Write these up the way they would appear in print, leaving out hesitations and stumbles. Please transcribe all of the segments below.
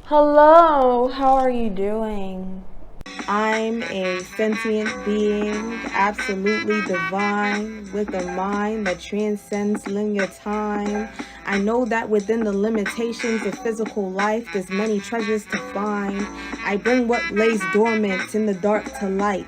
Hello, how are you doing? I'm a sentient being, absolutely divine, with a mind that transcends linear time. I know that within the limitations of physical life, there's many treasures to find. I bring what lays dormant in the dark to light.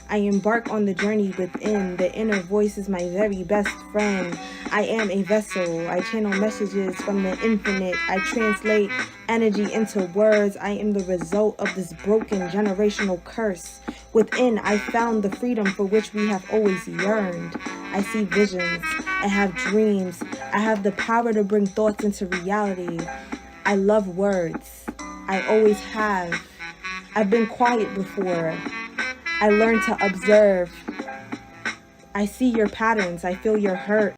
I embark on the journey within. The inner voice is my very best friend. I am a vessel. I channel messages from the infinite. I translate energy into words. I am the result of this broken generational curse. Within, I found the freedom for which we have always yearned. I see visions. I have dreams. I have the power to bring thoughts into reality. I love words. I always have. I've been quiet before. I learned to observe. I see your patterns. I feel your hurt.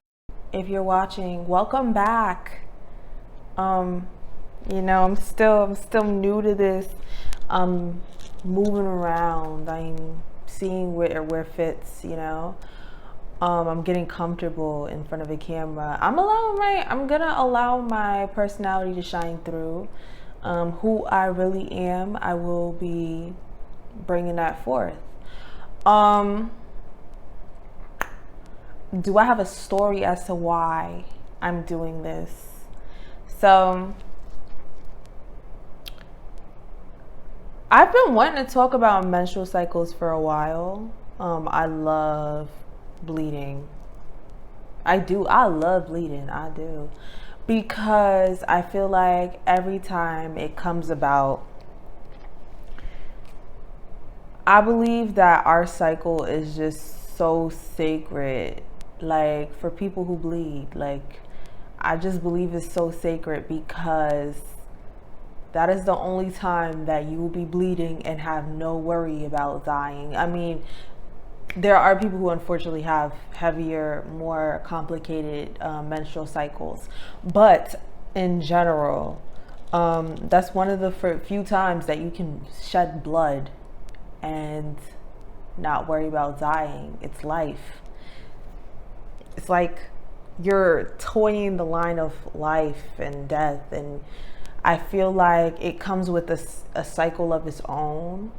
If you're watching, welcome back. I'm still new to this. I'm moving around. I'm seeing where fits, I'm getting comfortable in front of a camera. I'm gonna allow my personality to shine through. Who I really am, I will be bringing that forth. Do I have a story as to why I'm doing this? So I've been wanting to talk about menstrual cycles for a while. I love bleeding. I love bleeding. I do. Because I feel like every time it comes about, I believe that our cycle is just so sacred. Like, for people who bleed, like, I just believe it's so sacred because that is the only time that you will be bleeding and have no worry about dying. I mean, there are people who unfortunately have heavier, more complicated menstrual cycles. But in general, that's one of the few times that you can shed blood and not worry about dying. It's life. It's like you're toying the line of life and death, and I feel like it comes with a cycle of its own.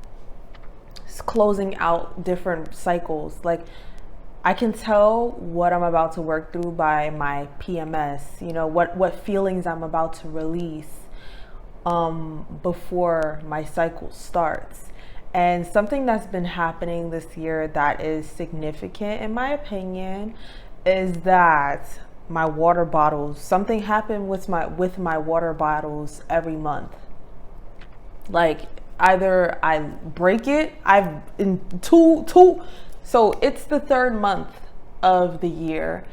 It's closing out different cycles. Like, I can tell what I'm about to work through by my PMS, what feelings I'm about to release before my cycle starts. And something that's been happening this year that is significant, in my opinion, is that my water bottles, something happened with my water bottles every month. Like, either I break it, I've in two, so it's the third month of the year.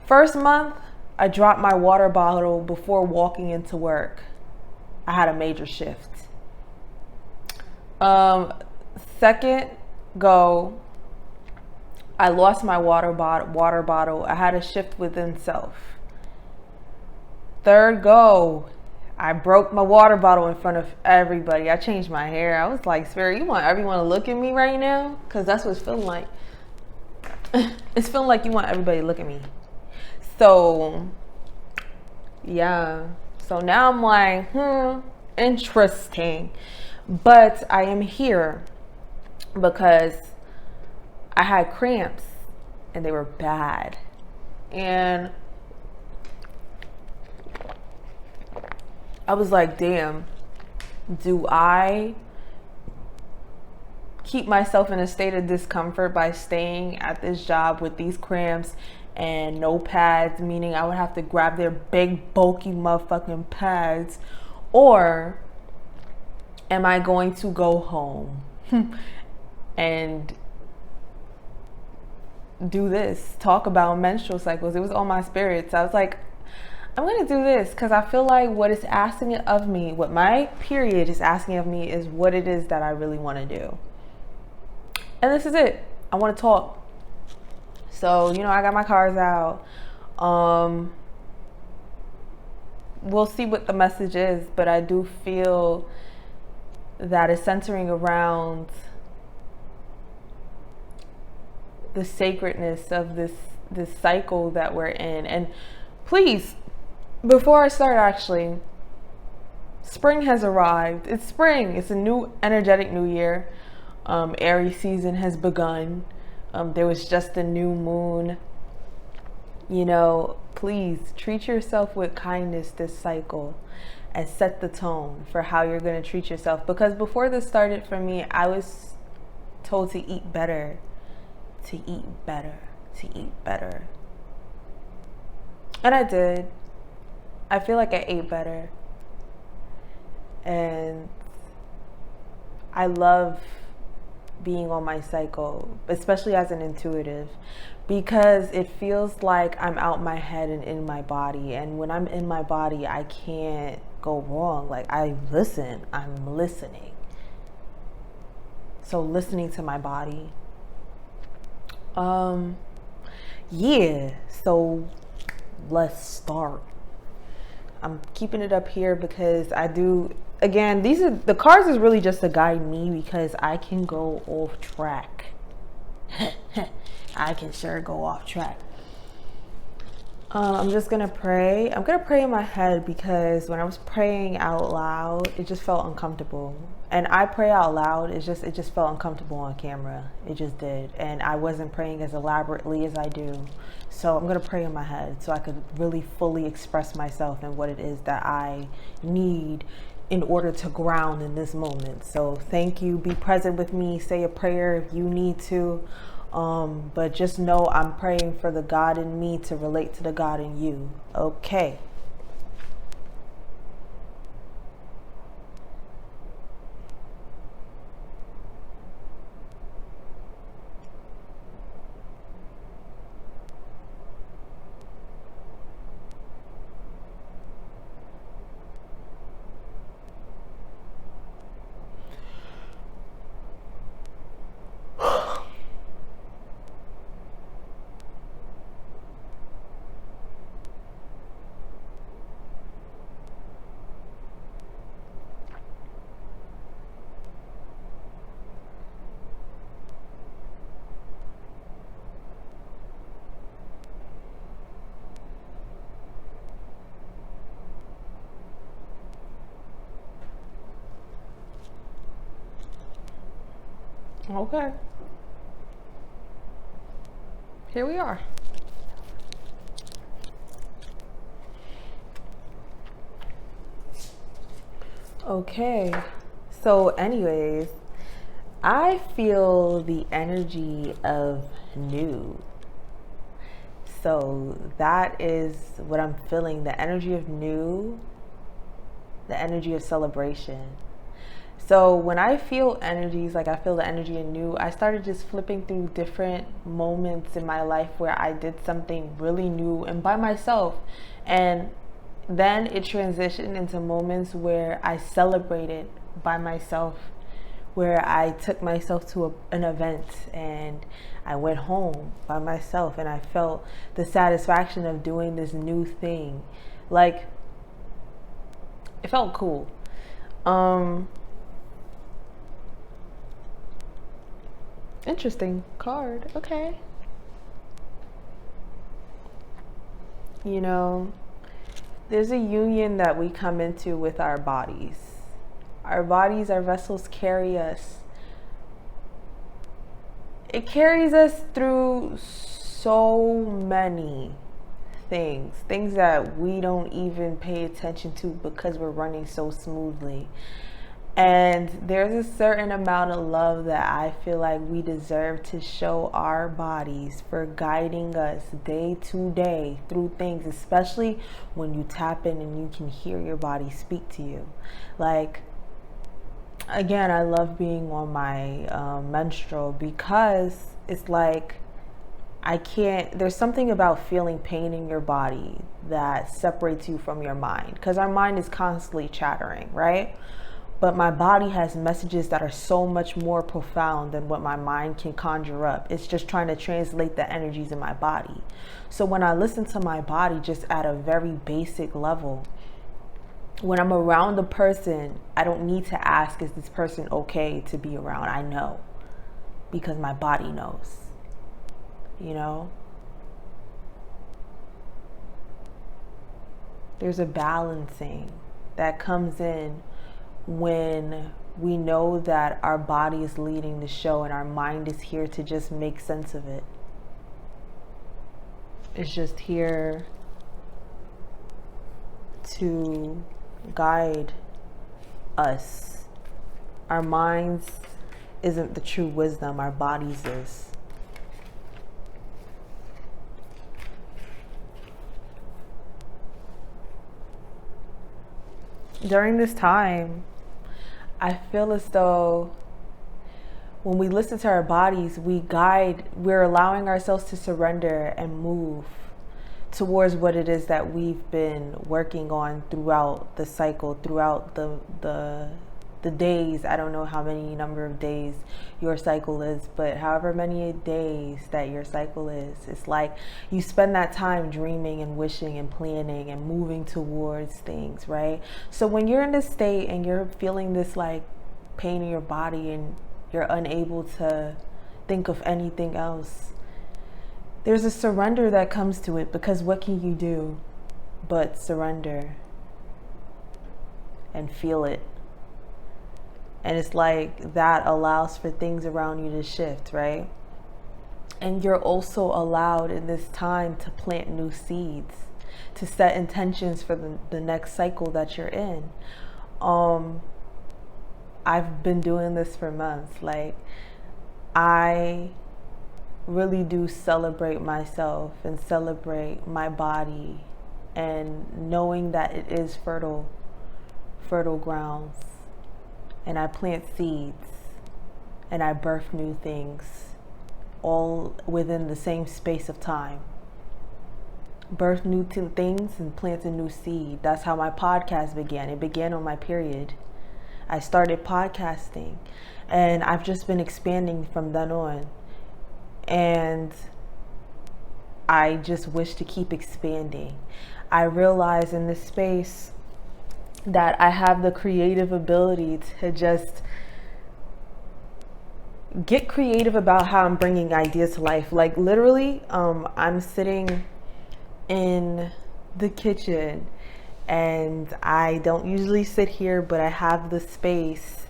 First month, I dropped my water bottle before walking into work. I had a major shift. Second go, I lost my water bottle. I had a shift within self. Third go, I broke my water bottle in front of everybody. I changed my hair. I was like, Fxiry, you want everyone to look at me right now? Because that's what it's feeling like. It's feeling like you want everybody to look at me. So, yeah. So now I'm like, interesting. But I am here because I had cramps and they were bad. And I was like, damn, do I keep myself in a state of discomfort by staying at this job with these cramps and no pads, meaning I would have to grab their big, bulky motherfucking pads, or am I going to go home and do this, talk about menstrual cycles? It was on my spirits. I was like, I'm going to do this because I feel like what it's asking of me, what my period is asking of me, is what it is that I really want to do. And this is it. I want to talk. So, I got my cards out. We'll see what the message is, but I do feel that it's centering around the sacredness of this cycle that we're in. And please, before I start, actually, Spring has arrived. It's spring. It's a new energetic new year. Aries season has begun. There was just a new moon. You know, please treat yourself with kindness this cycle and set the tone for how you're going to treat yourself. Because before this started for me, I was told to eat better, to eat better, to eat better. And I did. I feel like I ate better. And I love being on my cycle, especially as an intuitive, because it feels like I'm out my head and in my body. And when I'm in my body, I can't go wrong. Like, I'm listening. So listening to my body. Yeah, so let's start. I'm keeping it up here because I do, again, the cards is really just to guide me, because I can go off track. I can sure go off track. I'm just gonna pray. I'm gonna pray in my head, because when I was praying out loud, it just felt uncomfortable. And I pray out loud, it just felt uncomfortable on camera. It just did. And I wasn't praying as elaborately as I do. So I'm gonna pray in my head so I could really fully express myself and what it is that I need in order to ground in this moment. So thank you. Be present with me. Say a prayer if you need to. But just know I'm praying for the God in me to relate to the God in you. Okay. Okay. Here we are. Okay. So anyways, I feel the energy of new. So that is what I'm feeling. The energy of new, the energy of celebration. So when I feel energies, like I feel the energy in new, I started just flipping through different moments in my life where I did something really new and by myself. And then it transitioned into moments where I celebrated by myself, where I took myself to an event and I went home by myself and I felt the satisfaction of doing this new thing. Like, it felt cool. Interesting card. Okay. You know, there's a union that we come into with our bodies. Our bodies, our vessels carry us. It carries us through so many things that we don't even pay attention to because we're running so smoothly. And there's a certain amount of love that I feel like we deserve to show our bodies for guiding us day to day through things, especially when you tap in and you can hear your body speak to you. Like, again, I love being on my menstrual, because it's like there's something about feeling pain in your body that separates you from your mind, because our mind is constantly chattering, right? But my body has messages that are so much more profound than what my mind can conjure up. It's just trying to translate the energies in my body. So when I listen to my body just at a very basic level, when I'm around a person, I don't need to ask, is this person okay to be around? I know, because my body knows, you know? There's a balancing that comes in when we know that our body is leading the show and our mind is here to just make sense of it. It's just here to guide us. Our minds isn't the true wisdom, our bodies is. During this time, I feel as though when we listen to our bodies, we're allowing ourselves to surrender and move towards what it is that we've been working on throughout the cycle, throughout the days. I don't know how many number of days your cycle is, but however many days that your cycle is, it's like you spend that time dreaming and wishing and planning and moving towards things, right? So when you're in this state and you're feeling this like pain in your body and you're unable to think of anything else, there's a surrender that comes to it, because what can you do but surrender and feel it? And it's like that allows for things around you to shift, right? And you're also allowed in this time to plant new seeds, to set intentions for the next cycle that you're in. I've been doing this for months. Like, I really do celebrate myself and celebrate my body, and knowing that it is fertile grounds. And I plant seeds and I birth new things, all within the same space of time. Birth new things and plant a new seed. That's how my podcast began. It began on my period. I started podcasting and I've just been expanding from then on. And I just wish to keep expanding. I realize in this space that I have the creative ability to just get creative about how I'm bringing ideas to life. Like literally, I'm sitting in the kitchen and I don't usually sit here, but I have the space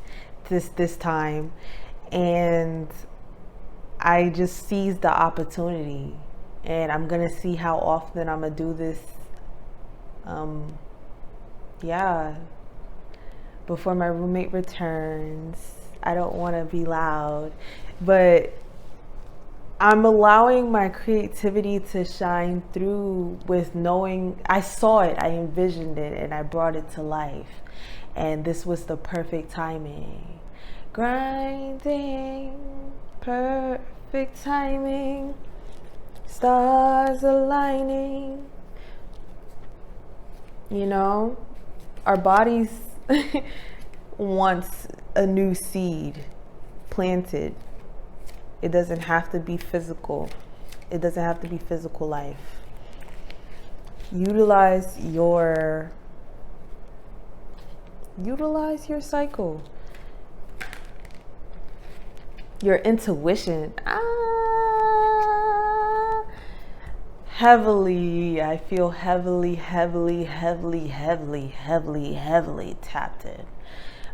this time, and I just seized the opportunity, and I'm gonna see how often I'm gonna do this. Before my roommate returns. I don't want to be loud, but I'm allowing my creativity to shine through with knowing I saw it, I envisioned it, and I brought it to life. And this was the perfect timing. Grinding, perfect timing, stars aligning. You know, our bodies wants a new seed planted. It doesn't have to be physical. It doesn't have to be physical life. Utilize your cycle. Your intuition. I feel heavily tapped in.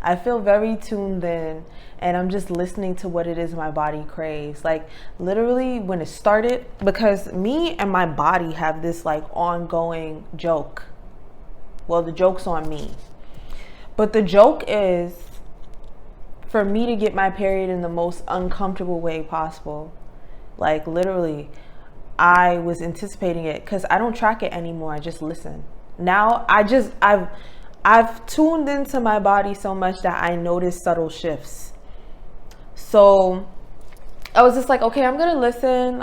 I feel very tuned in, and I'm just listening to what it is my body craves. Like literally when it started, because me and my body have this like ongoing joke. Well, the joke's on me. But the joke is for me to get my period in the most uncomfortable way possible. Like literally, I was anticipating it because I don't track it anymore. I just listen. Now I've tuned into my body so much that I notice subtle shifts. So I was just like, okay, I'm gonna listen.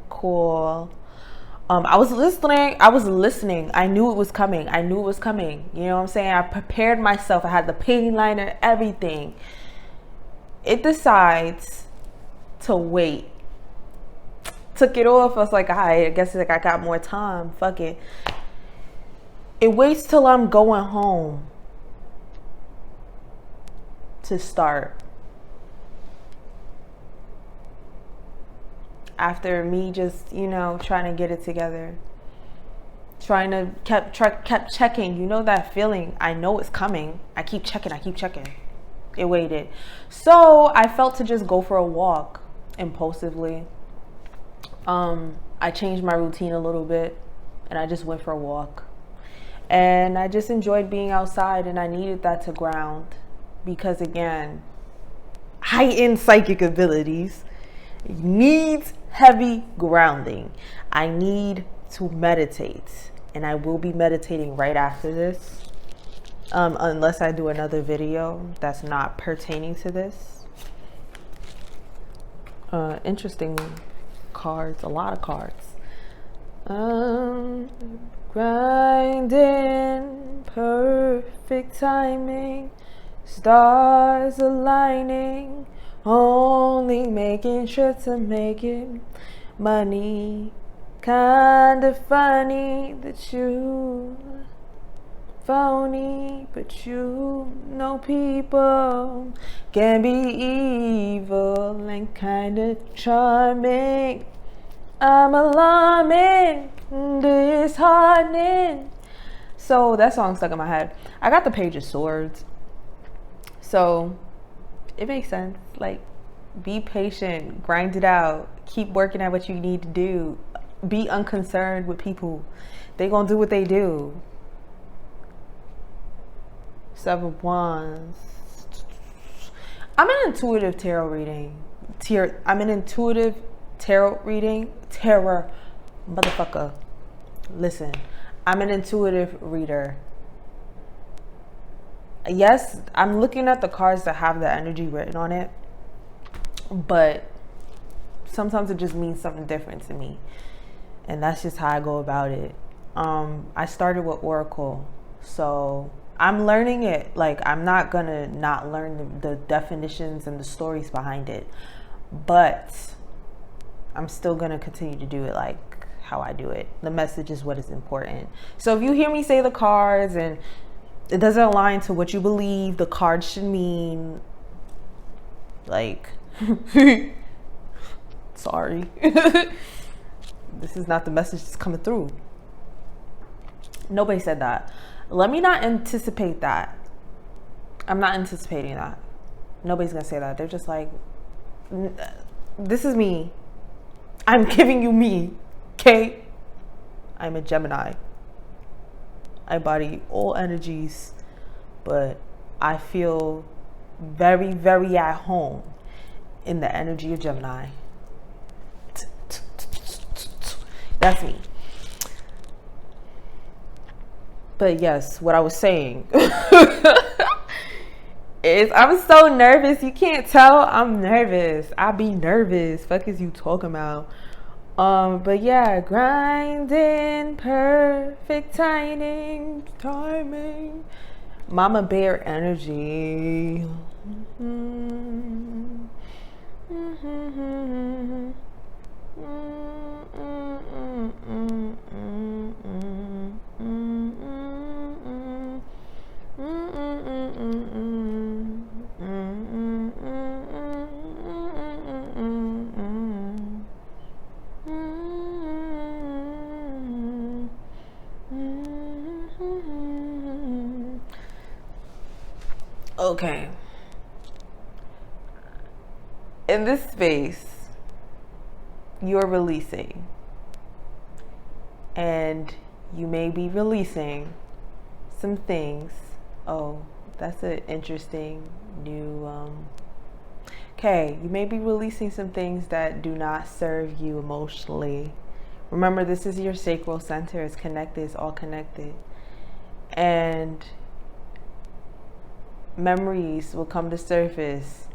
Cool. I was listening. I knew it was coming. You know what I'm saying? I prepared myself. I had the painting liner, everything. It decides to wait. Took it off. I was like, I guess like I got more time. Fuck it. It waits till I'm going home to start. After me just, trying to get it together. trying to kept checking. You know that feeling? I know it's coming. I keep checking. It waited. So I felt to just go for a walk impulsively. I changed my routine a little bit and I just went for a walk. And I just enjoyed being outside, and I needed that to ground because, again, heightened psychic abilities needs heavy grounding. I need to meditate, and I will be meditating right after this, unless I do another video that's not pertaining to this. Interesting cards, a lot of cards. Grinding, perfect timing, stars aligning, only making sure to make it. Money, kinda funny that you phony, but you know people can be evil and kinda charming. I'm alarming, disheartening. So that song stuck in my head. I got the Page of Swords, so it makes sense. Like, be patient, grind it out, keep working at what you need to do. Be unconcerned with people. They gonna do what they do. Seven of Wands. I'm an intuitive tarot reading. Terror, motherfucker. Listen, I'm an intuitive reader. Yes, I'm looking at the cards that have the energy written on it, but sometimes it just means something different to me, and that's just how I go about it. I started with Oracle, so I'm learning it. Like, I'm not gonna not learn the definitions and the stories behind it, but I'm still gonna continue to do it like how I do it. The message is what is important. So if you hear me say the cards and it doesn't align to what you believe the cards should mean, like, sorry. This is not the message that's coming through. Nobody said that. Let me not anticipate that. I'm not anticipating that. Nobody's gonna say that. They're just like, this is me. I'm giving you me, okay? I'm a Gemini. I embody all energies, but I feel very, very at home in the energy of Gemini. That's me. But yes, what I was saying is I'm so nervous. You can't tell I'm nervous. I be nervous. Fuck is you talking about? But yeah, grinding, perfect timing, Mama Bear energy. Okay. In this space, you're releasing, and you may be releasing some things. Oh, that's an interesting new okay, you may be releasing some things that do not serve you emotionally. Remember, this is your sacral center. It's connected. It's all connected. And memories will come to surface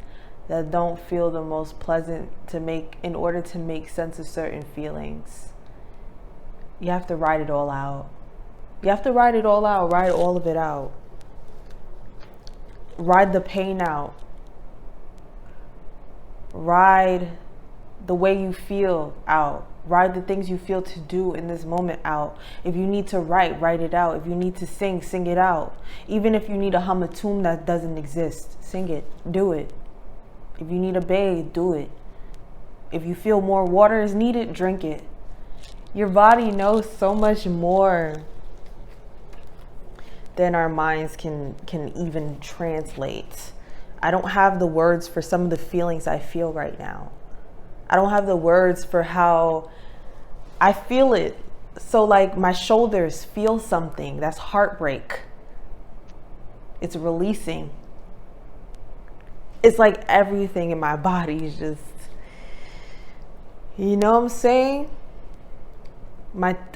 that don't feel the most pleasant to make in order to make sense of certain feelings. You have to write it all out. You have to write it all out. Write all of it out. Ride the pain out. Ride the way you feel out. Ride the things you feel to do in this moment out. If you need to write, write it out. If you need to sing, sing it out. Even if you need to hum a tune that doesn't exist, sing it, do it. If you need a bathe, do it. If you feel more water is needed, drink it. Your body knows so much more than our minds can even translate. I don't have the words for some of the feelings I feel right now. I don't have the words for how I feel it. So like my shoulders feel something. That's heartbreak. It's releasing. It's like everything in my body is just, you know what I'm saying?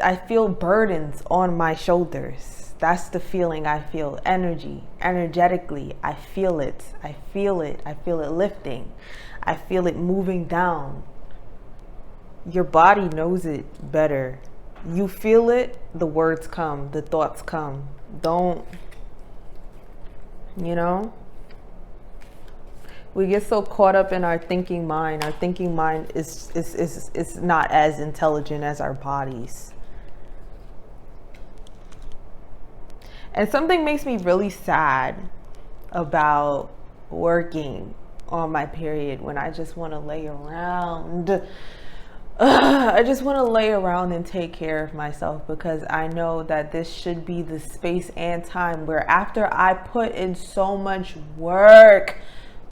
I feel burdens on my shoulders. That's the feeling I feel. Energetically, I feel it. I feel it. I feel it lifting. I feel it moving down. Your body knows it better. You feel it, the words come, the thoughts come. Don't, you know? We get so caught up in our thinking mind. Our thinking mind is not as intelligent as our bodies. And something makes me really sad about working on my period when I just want to lay around. I just want to lay around and take care of myself, because I know that this should be the space and time where after I put in so much work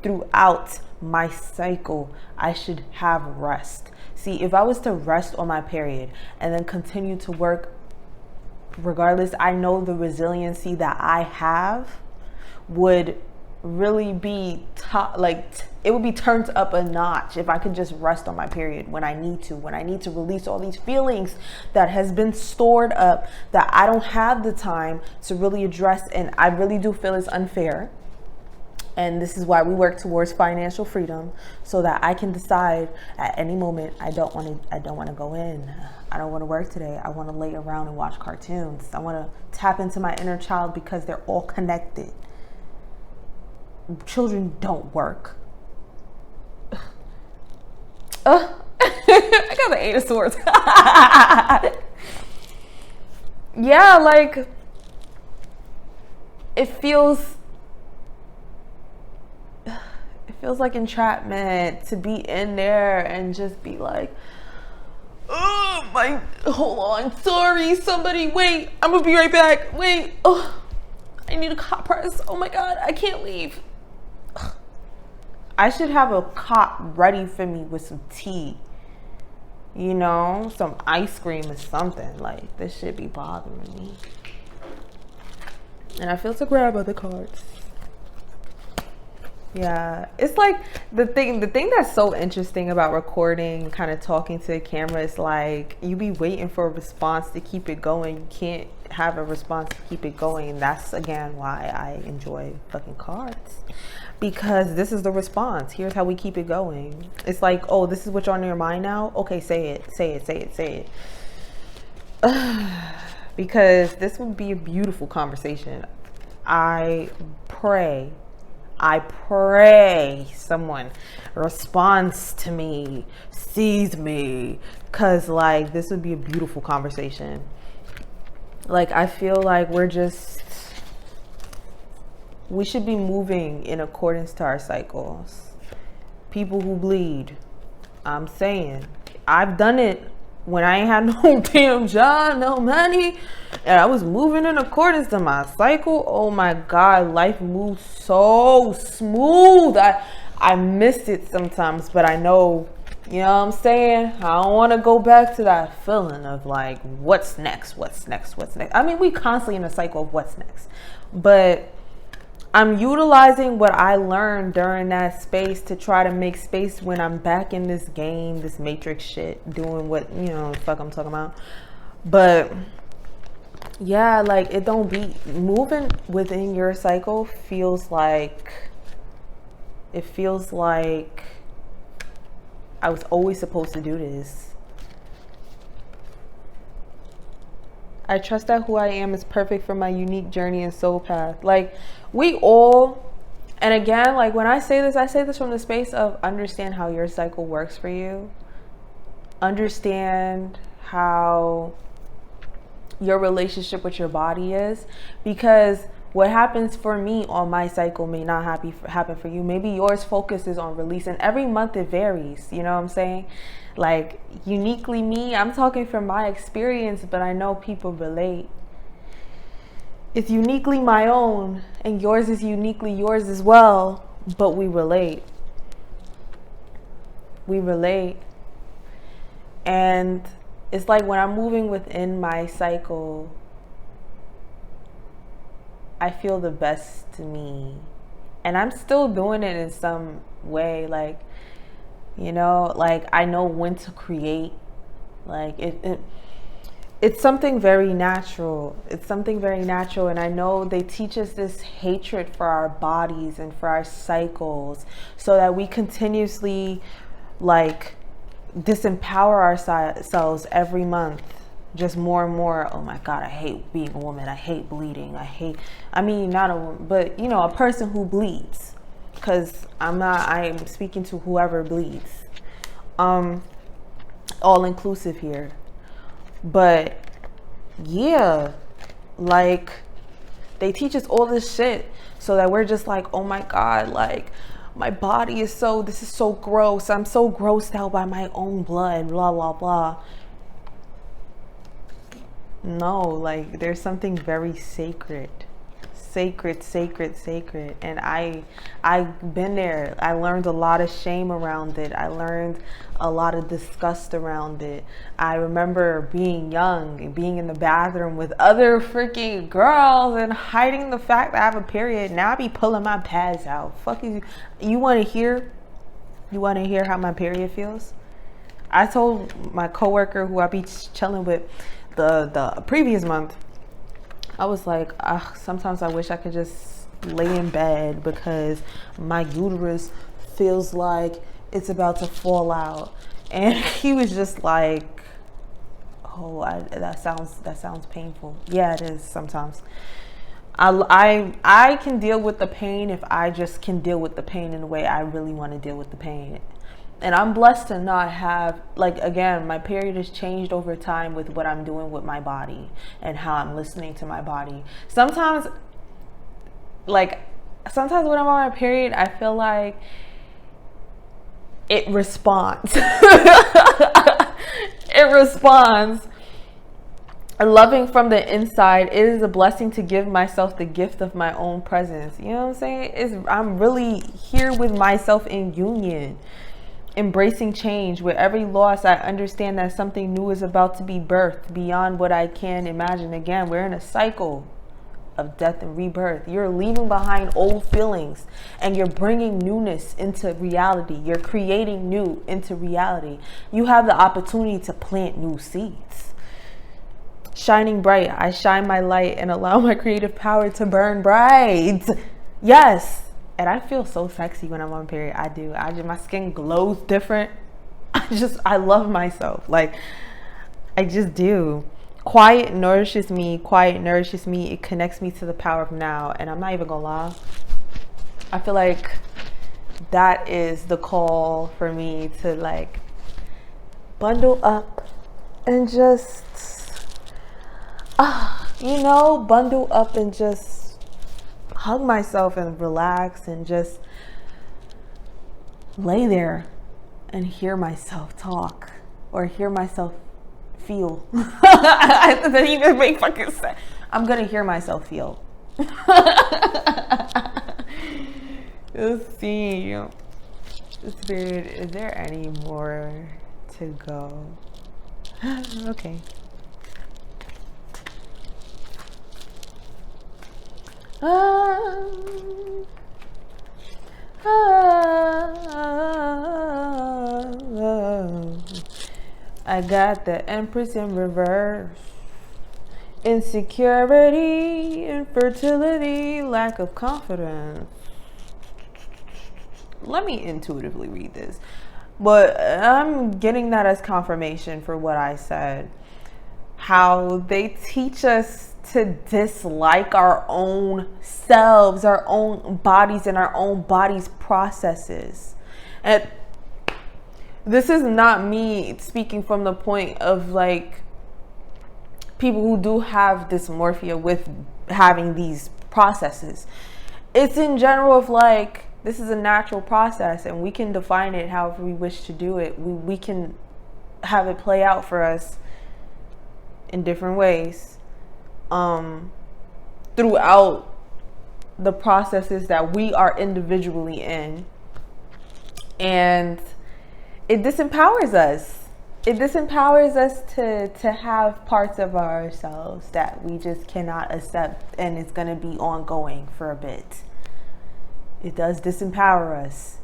throughout my cycle, I should have rest. See, if I was to rest on my period and then continue to work regardless, I know the resiliency that I have would really be it would be turned up a notch if I could just rest on my period when I need to release all these feelings that has been stored up that I don't have the time to really address. And I really do feel it's unfair. And this is why we work towards financial freedom, so that I can decide at any moment, I don't want to go in. I don't want to work today. I want to lay around and watch cartoons. I want to tap into my inner child, because they're all connected. Children don't work. I got the 8 of Swords. Yeah, like it feels like entrapment to be in there and just be like, oh my, hold on, sorry, somebody, wait, I'm gonna be right back, wait, oh, I need a cot press, oh my god, I can't leave. I should have a cot ready for me with some tea, you know, some ice cream or something. Like, this shit be bothering me. And I feel to grab other cards. Yeah, it's like the thing that's so interesting about recording, kind of talking to the camera, is like you be waiting for a response to keep it going. You can't have a response to keep it going. And that's again why I enjoy fucking cards, because this is the response. Here's how we keep it going. It's like, oh, this is what's on your mind now. Okay, say it. Because this would be a beautiful conversation. I pray someone responds to me, sees me, because like this would be a beautiful conversation. Like, I feel like we should be moving in accordance to our cycles. People who bleed, I'm saying, I've done it when I ain't had no damn job, no money, and I was moving in accordance to my cycle. Oh my God, life moves so smooth. I miss it sometimes, but I know, you know what I'm saying? I don't want to go back to that feeling of like, what's next? I mean, we constantly in a cycle of what's next, but I'm utilizing what I learned during that space to try to make space when I'm back in this game, this matrix shit, doing what, you know, the fuck I'm talking about. But yeah, like, it don't be moving within your cycle feels like I was always supposed to do this. I trust that who I am is perfect for my unique journey and soul path. Like, we all, and again, like when I say this from the space of understand how your cycle works for you. Understand how your relationship with your body is, because What happens for me on my cycle may not happen for you. Maybe yours focuses on release, and every month it varies. You know what I'm saying? Like, uniquely me, I'm talking from my experience, but I know people relate. It's uniquely my own, and yours is uniquely yours as well, but we relate. We relate. And it's like when I'm moving within my cycle, I feel the best to me. And I'm still doing it in some way, like, you know, like I know when to create. Like it's something very natural. It's something very natural. And I know they teach us this hatred for our bodies and for our cycles, so that we continuously like disempower ourselves every month, just more and more. Oh my God, I hate being a woman. I hate bleeding. I mean, not a woman, but you know, a person who bleeds, because I'm speaking to whoever bleeds. All inclusive here. But yeah, like they teach us all this shit so that we're just like, oh my God, like my body is this is so gross. I'm so grossed out by my own blood, blah, blah, blah. No, like there's something very sacred. And I've been there. I learned a lot of shame around it. I learned a lot of disgust around it. I remember being young and being in the bathroom with other freaking girls and hiding the fact that I have a period. Now I be pulling my pads out. Fuck you want to hear how my period feels? I told my coworker who I be chilling with the previous month, I was like, sometimes I wish I could just lay in bed because my uterus feels like it's about to fall out. And he was just like, oh, that sounds painful. Yeah, it is sometimes. I can deal with the pain if I just can deal with the pain in the way I really want to deal with the pain. And I'm blessed to not have, like, again, my period has changed over time with what I'm doing with my body and how I'm listening to my body. Sometimes when I'm on my period, I feel like it responds. It responds. Loving from the inside, it is a blessing to give myself the gift of my own presence. You know what I'm saying? I'm really here with myself in union. Embracing change. With every loss, I understand that something new is about to be birthed beyond what I can imagine. Again, we're in a cycle of death and rebirth. You're leaving behind old feelings and you're bringing newness into reality. You're creating new into reality. You have the opportunity to plant new seeds. Shining bright, I shine my light and allow my creative power to burn bright. Yes. And I feel so sexy when I'm on period. I do. My skin glows different. I love myself. Like, I just do. Quiet nourishes me. It connects me to the power of now. And I'm not even gonna lie, I feel like that is the call for me to like bundle up and just, bundle up and just hug myself and relax and just lay there and hear myself talk or hear myself feel. That didn't even make fucking sense. I'm gonna hear myself feel. Let's see. Spirit, is there any more to go? Okay. I got the Empress in reverse. Insecurity, infertility, lack of confidence. Let me intuitively read this, but I'm getting that as confirmation for what I said. How they teach us to dislike our own selves, our own bodies, and our own bodies' processes. And this is not me speaking from the point of like people who do have dysmorphia with having these processes. It's in general of like, this is a natural process and we can define it however we wish to do it. We can have it play out for us in different ways throughout the processes that we are individually in. And it disempowers us. It disempowers us to have parts of ourselves that we just cannot accept, and it's going to be ongoing for a bit. It does disempower us.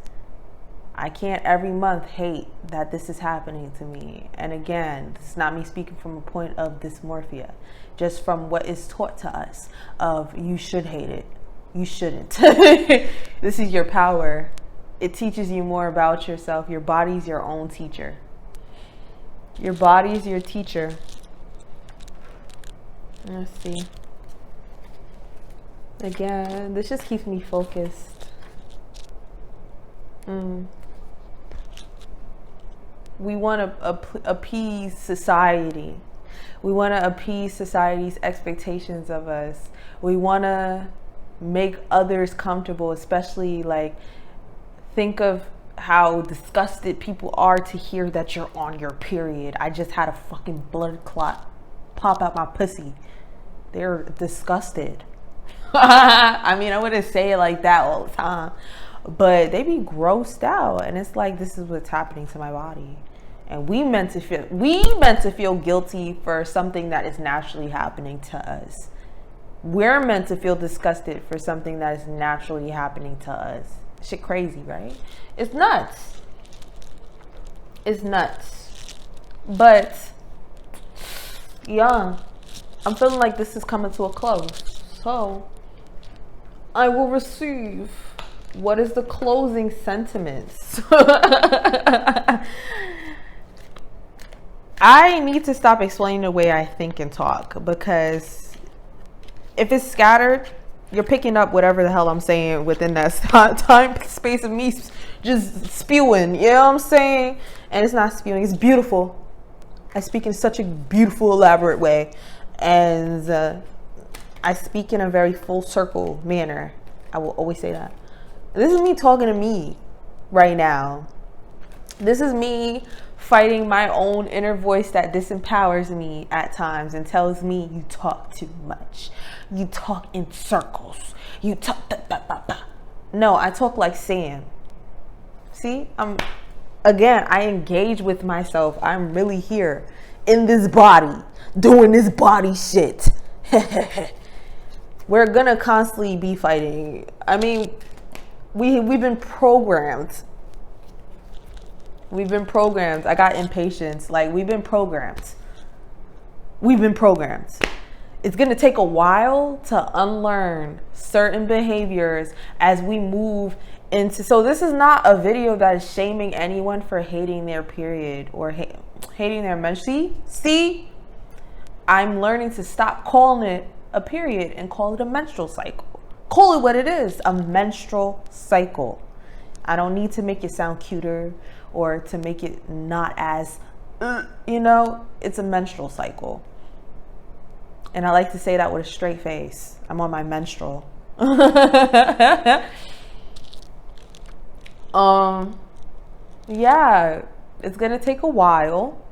I can't every month hate that this is happening to me. And again, this is not me speaking from a point of dysmorphia, just from what is taught to us of you should hate it. You shouldn't. This is your power. It teaches you more about yourself. Your body's your own teacher. Your body's your teacher. Let's see. Again, this just keeps me focused. We want to appease society. We want to appease society's expectations of us. We want to make others comfortable, especially like think of how disgusted people are to hear that you're on your period. I just had a fucking blood clot pop out my pussy. They're disgusted. I mean, I wouldn't say it like that all the time, but they be grossed out, and it's like, this is what's happening to my body. And we meant to feel guilty for something that is naturally happening to us. We're meant to feel disgusted for something that is naturally happening to us. Shit crazy, right? It's nuts. It's nuts. But yeah, I'm feeling like this is coming to a close. So I will receive what is the closing sentiments. I need to stop explaining the way I think and talk, because if it's scattered, you're picking up whatever the hell I'm saying within that time space of me just spewing. You know what I'm saying? And it's not spewing, it's beautiful. I speak in such a beautiful, elaborate way. And I speak in a very full circle manner. I will always say that. This is me talking to me right now. This is me fighting my own inner voice that disempowers me at times and tells me, you talk too much. You talk in circles. You talk. No, I talk like Sam. See, I engage with myself. I'm really here in this body, doing this body shit. We're gonna constantly be fighting. I mean, we've been programmed. We've been programmed. I got impatience. Like, we've been programmed. We've been programmed. It's going to take a while to unlearn certain behaviors as we move into. So this is not a video that is shaming anyone for hating their period or hating their menstrual. See, I'm learning to stop calling it a period and call it a menstrual cycle. Call it what it is, a menstrual cycle. I don't need to make it sound cuter or to make it not as, it's a menstrual cycle. And I like to say that with a straight face. I'm on my menstrual. Yeah, it's going to take a while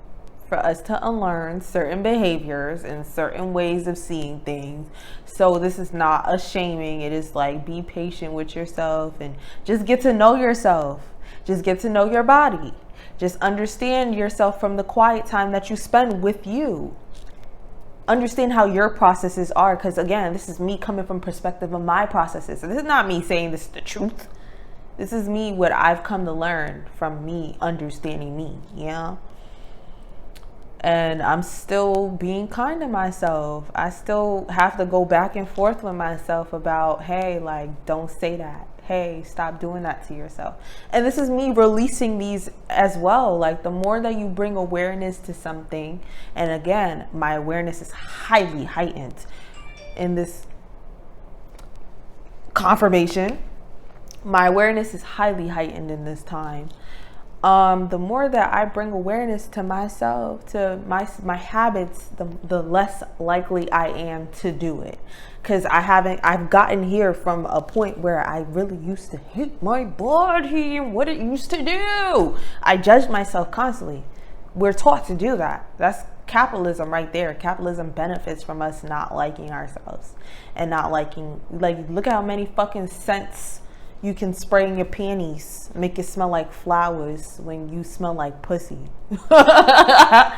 for us to unlearn certain behaviors and certain ways of seeing things. So this is not a shaming. It is like, be patient with yourself and just get to know yourself. Just get to know your body. Just understand yourself from the quiet time that you spend with you. Understand how your processes are. Because again, this is me coming from perspective of my processes. So this is not me saying this is the truth. This is me, what I've come to learn from me understanding me. Yeah. And I'm still being kind to myself. I still have to go back and forth with myself about, hey, like, don't say that. Hey, stop doing that to yourself. And this is me releasing these as well. Like, the more that you bring awareness to something, and again, my awareness is highly heightened in this confirmation. My awareness is highly heightened in this time. the more that I bring awareness to myself, to my habits, the less likely I am to do it. Because I've gotten here from a point where I really used to hate my body and what it used to do. I judged myself constantly. We're taught to do that. That's capitalism right there. Capitalism benefits from us not liking ourselves and not liking, like, look at how many fucking scents you can spray in your panties, make it smell like flowers when you smell like pussy. I'm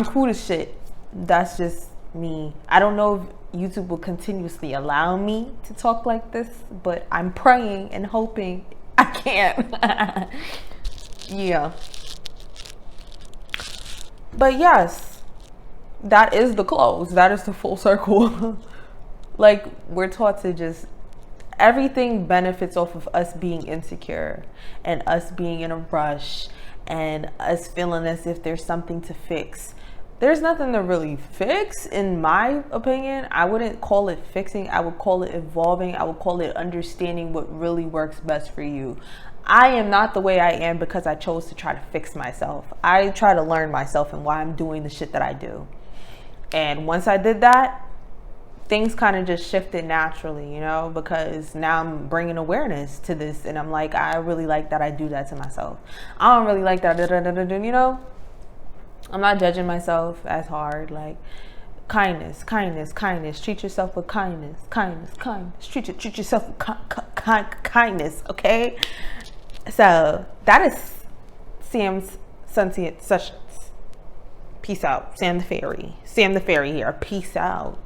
cool as shit. That's just me. I don't know if YouTube will continuously allow me to talk like this, but I'm praying and hoping I can. Yeah. But yes, that is the close. That is the full circle. Like, we're taught to just, everything benefits off of us being insecure and us being in a rush and us feeling as if there's something to fix. There's nothing to really fix, in my opinion. I wouldn't call it fixing. I would call it evolving. I would call it understanding what really works best for you. I am not the way I am because I chose to try to fix myself. I try to learn myself and why I'm doing the shit that I do. And once I did that, things kind of just shifted naturally, you know, because now I'm bringing awareness to this. And I'm like, I really like that I do that to myself. I don't really like that, you know. I'm not judging myself as hard. Like, kindness. Treat yourself with kindness. Treat yourself with kindness, okay? So that is Sam's Sentient Sessions. Peace out. Sam the Fairy here. Peace out.